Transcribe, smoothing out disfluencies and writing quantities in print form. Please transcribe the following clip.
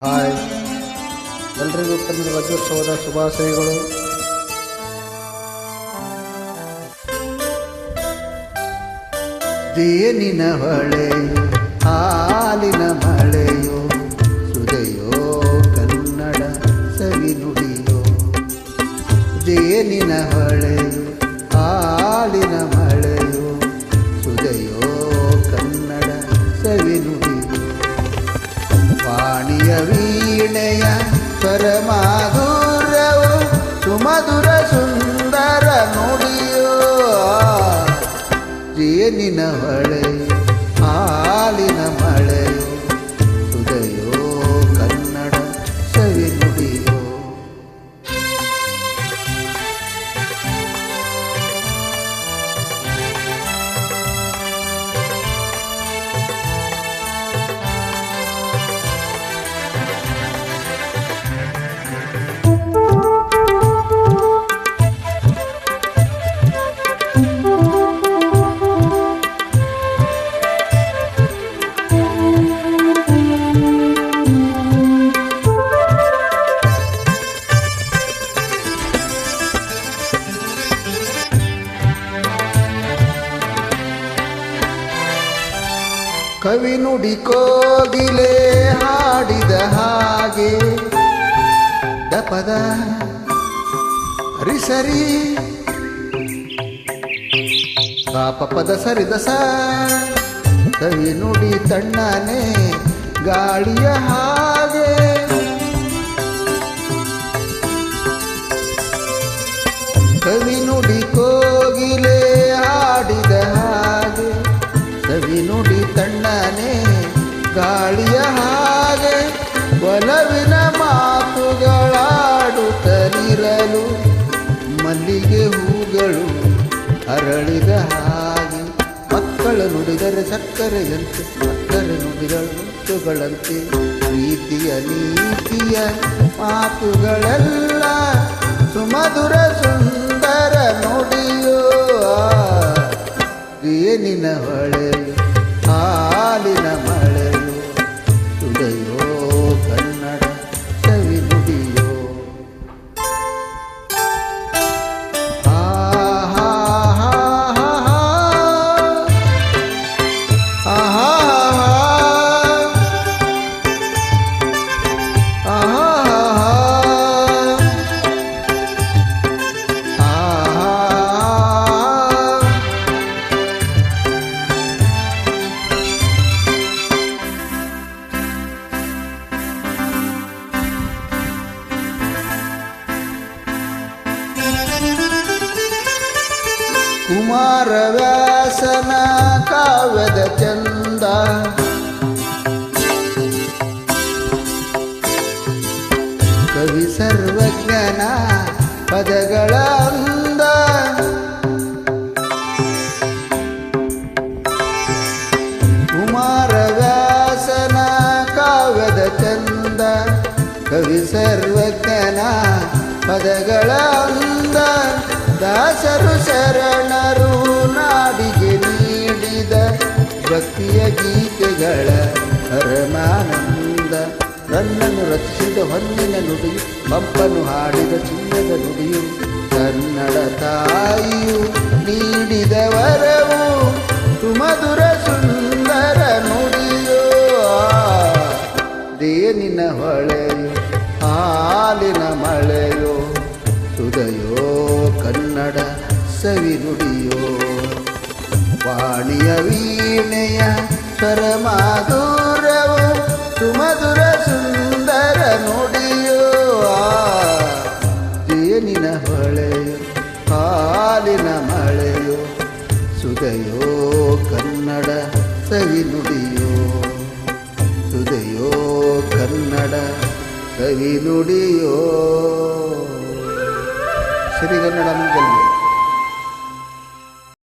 Hi, ಎಲ್ರಿಗೂ ಕನ್ನಡ ರಾಜ್ಯೋತ್ಸವದ ಶುಭಾಶಯಗಳು. ಜೇನಿನ ಹೊಳೆಯೋ ಹಾಲಿನ ಮಳೆಯೋ ಸುದೆಯೋ ಕನ್ನಡ ಸವಿ ನುಡಿಯೋ. ಜೇನಿನ ಹೊಳೆಯೋ ಹಾಲಿನ ಮಳೆಯೋ ಸುದೆಯೋ ಕನ್ನಡ ಸವಿ ನುಡಿಯೋ. ವಾಣಿಯ ವೀಣೆಯ ಸ್ವರಮಾಧುರ್ಯವು ಸುಮಧುರ ಸುಂದರ ನುಡಿಯೋ. ಜೇನಿನ ಹೊಳೆಯೋ ಹಾಲಿನ ಮಳೆಯೋ ಸುದೆಯೋ ಕನ್ನಡ ಸವಿ ನುಡಿಯೋ. ಕವಿ ನುಡಿ ಕೋಗಿಲೆ ಹಾಡಿದ ಹಾಗೆ ದಪದ ಹರಿಸರಿ ಪಾಪದ ಸರಿದ ಸ. ಕವಿ ನುಡಿ ತಣ್ಣನೆ ಗಾಳಿಯ ಹಾಗೆ ಕವಿ ನುಡಿ ಕೋಗಿಲೆ ಹಾಡಿದ ಹಾಗೆ ಕವಿ ನುಡಿ ತಣ್ಣನೆ ಗಾಳಿಯ ಹಾಗೆ ಒಲವಿನ ಮಾತುಗಳಾಡುತ್ತಲಿರಲು ಮಲ್ಲಿಗೆ ಹೂಗಳು ಅರಳಿದ ಹಾಗೆ. ಮಕ್ಕಳು ನುಡಿದರೆ ಸಕ್ಕರೆಯಂತೆ ಮಕ್ಕಳು ನುಡಿಗಳು ಮುತ್ತುಗಳಂತೆ ಪ್ರೀತಿಯ ನೀತಿಯ ಮಾತುಗಳೆಲ್ಲ ಸುಮಧುರ ಸುಂದರ ನುಡಿಯೋ. ಜೇನಿನ ಹೊಳೆಯೋ ಹಾಲಿನ ಮಳೆಯೋ ಸುದೆಯೋ ಕನ್ನಡ ಸವಿ ನುಡಿಯೋ. ಕುಮಾರವ್ಯಾಸನ ಕಾವ್ಯದ ಚಂದ ಕವಿ ಸರ್ವಜ್ಞನ ಪದಗಳ ಅಂದ. ಕುಮಾರವ್ಯಾಸನ ಕಾವ್ಯದ ಚಂದ ಕವಿ ಸರ್ವಜ್ಞನ ಪದಗಳ ಅಂದ. ದಾಸರು ಶರಣರು ನಾಡಿಗೆ ನೀಡಿದ ಭಕ್ತಿಯ ಗೀತೆಗಳ ಪರಮಾನಂದ. ನನ್ನನ್ನು ರಚಿಸಿದ ಹೊನ್ನಿನ ನುಡಿಯು ಪಂಪನು ಹಾಡಿದ ಚಿನ್ನದ ನುಡಿಯು ಕನ್ನಡ ತಾಯಿಯು ನೀಡಿದ ವರವು ಸುಮಧುರ ಸುಂದರ ನುಡಿಯೋ. ಜೇನಿನ ಹೊಳೆಯೋ ಹಾಲಿನ ಮಳೆಯೋ ಸುದೆಯೋ ಕನ್ನಡ ಸವಿ ನುಡಿಯೋ. ವಾಣಿಯ ವೀಣೆಯ ಸ್ವರಮಾಧುರ್ಯವು ಸುಮಧುರ ಸುಂದರ ನುಡಿಯೋ. ಜೇನಿನ ಹೊಳೆಯೋ ಹಾಲಿನ ಮಳೆಯೋ ಸುದೆಯೋ ಕನ್ನಡ ಸವಿ ನುಡಿಯೋ. ಸುದೆಯೋ ಕನ್ನಡ ಸವಿ ನುಡಿಯೋ. ಶ್ರೀಗನ್ನಡ ಮಂಗಲ್ಯ.